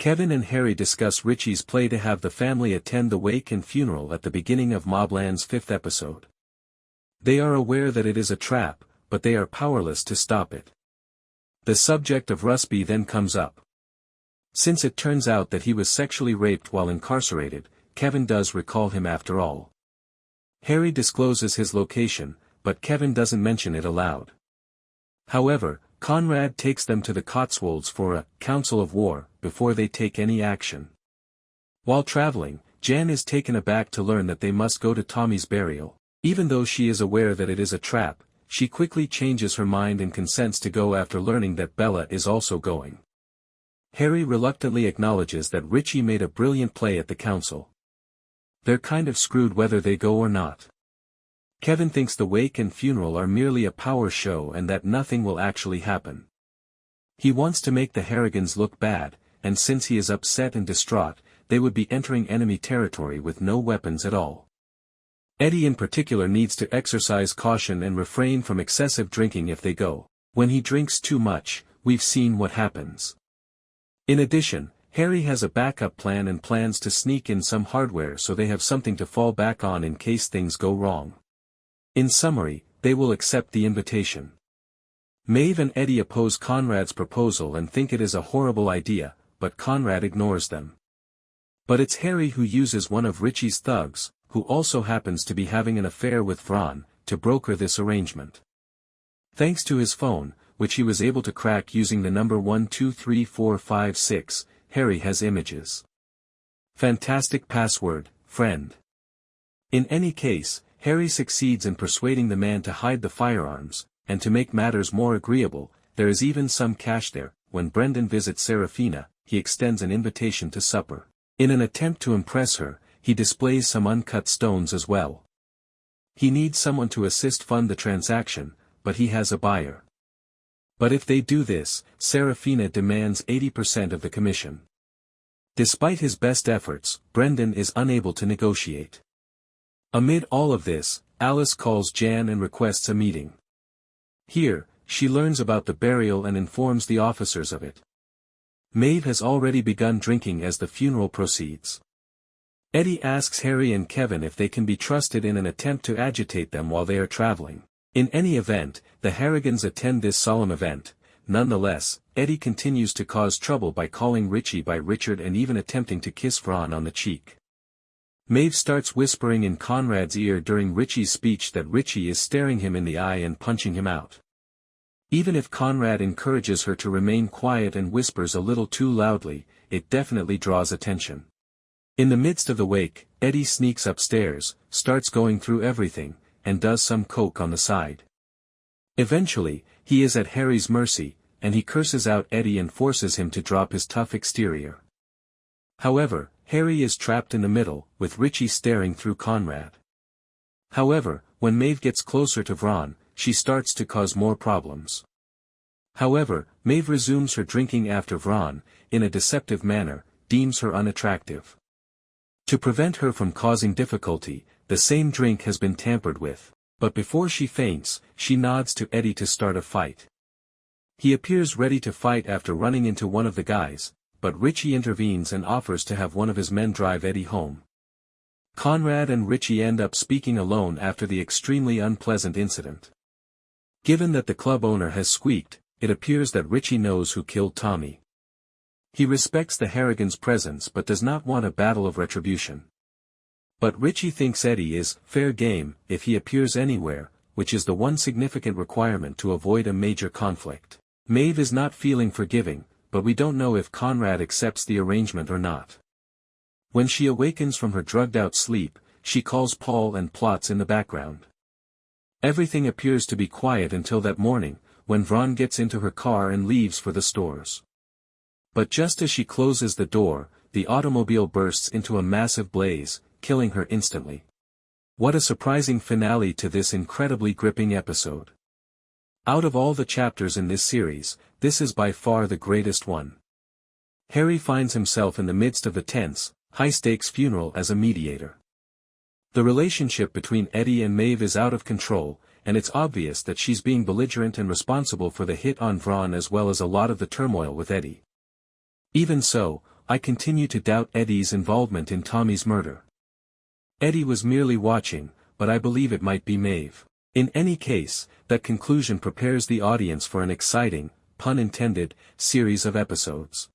Kevin and Harry discuss Richie's play to have the family attend the wake and funeral at the beginning of MobLand's 5th episode. They are aware that it is a trap, but they are powerless to stop it. The subject of Rusby then comes up. Since it turns out that he was sexually raped while incarcerated, Kevin does recall him after all. Harry discloses his location, but Kevin doesn't mention it aloud. However, Conrad takes them to the Cotswolds for a council of war, before they take any action. While traveling, Jan is taken aback to learn that they must go to Tommy's burial. Even though she is aware that it is a trap, she quickly changes her mind and consents to go after learning that Bella is also going. Harry reluctantly acknowledges that Richie made a brilliant play at the council. They're kind of screwed whether they go or not. Kevin thinks the wake and funeral are merely a power show and that nothing will actually happen. He wants to make the Harrigans look bad, and since he is upset and distraught, they would be entering enemy territory with no weapons at all. Eddie in particular needs to exercise caution and refrain from excessive drinking if they go. When he drinks too much, we've seen what happens. In addition, Harry has a backup plan and plans to sneak in some hardware so they have something to fall back on in case things go wrong. In summary, they will accept the invitation. Maeve and Eddie oppose Conrad's proposal and think it is a horrible idea, but Conrad ignores them. But it's Harry who uses one of Richie's thugs, who also happens to be having an affair with Vron, to broker this arrangement. Thanks to his phone, which he was able to crack using the number 123456, Harry has images. Fantastic password, friend. In any case, Harry succeeds in persuading the man to hide the firearms, and to make matters more agreeable, there is even some cash there. When Brendan visits Serafina, he extends an invitation to supper. In an attempt to impress her, he displays some uncut stones as well. He needs someone to assist fund the transaction, but he has a buyer. But if they do this, Serafina demands 80% of the commission. Despite his best efforts, Brendan is unable to negotiate. Amid all of this, Alice calls Jan and requests a meeting. Here, she learns about the burial and informs the officers of it. Maeve has already begun drinking as the funeral proceeds. Eddie asks Harry and Kevin if they can be trusted in an attempt to agitate them while they are traveling. In any event, the Harrigans attend this solemn event. Nonetheless, Eddie continues to cause trouble by calling Richie by Richard and even attempting to kiss Vron on the cheek. Maeve starts whispering in Conrad's ear during Richie's speech that Richie is staring him in the eye and punching him out. Even if Conrad encourages her to remain quiet and whispers a little too loudly, it definitely draws attention. In the midst of the wake, Eddie sneaks upstairs, starts going through everything, and does some coke on the side. Eventually, he is at Harry's mercy, and he curses out Eddie and forces him to drop his tough exterior. However, Harry is trapped in the middle, with Richie staring through Conrad. However, when Maeve gets closer to Vron, she starts to cause more problems. However, Maeve resumes her drinking after Vron, in a deceptive manner, deems her unattractive. To prevent her from causing difficulty, the same drink has been tampered with, but before she faints, she nods to Eddie to start a fight. He appears ready to fight after running into one of the guys, but Richie intervenes and offers to have one of his men drive Eddie home. Conrad and Richie end up speaking alone after the extremely unpleasant incident. Given that the club owner has squeaked, it appears that Richie knows who killed Tommy. He respects the Harrigans' presence but does not want a battle of retribution. But Richie thinks Eddie is fair game if he appears anywhere, which is the one significant requirement to avoid a major conflict. Maeve is not feeling forgiving, but we don't know if Conrad accepts the arrangement or not. When she awakens from her drugged-out sleep, she calls Paul and plots in the background. Everything appears to be quiet until that morning, when Vron gets into her car and leaves for the stores. But just as she closes the door, the automobile bursts into a massive blaze, killing her instantly. What a surprising finale to this incredibly gripping episode. Out of all the chapters in this series, this is by far the greatest one. Harry finds himself in the midst of the tense, high-stakes funeral as a mediator. The relationship between Eddie and Maeve is out of control, and it's obvious that she's being belligerent and responsible for the hit on Vron as well as a lot of the turmoil with Eddie. Even so, I continue to doubt Eddie's involvement in Tommy's murder. Eddie was merely watching, but I believe it might be Maeve. In any case, that conclusion prepares the audience for an exciting, pun intended, series of episodes.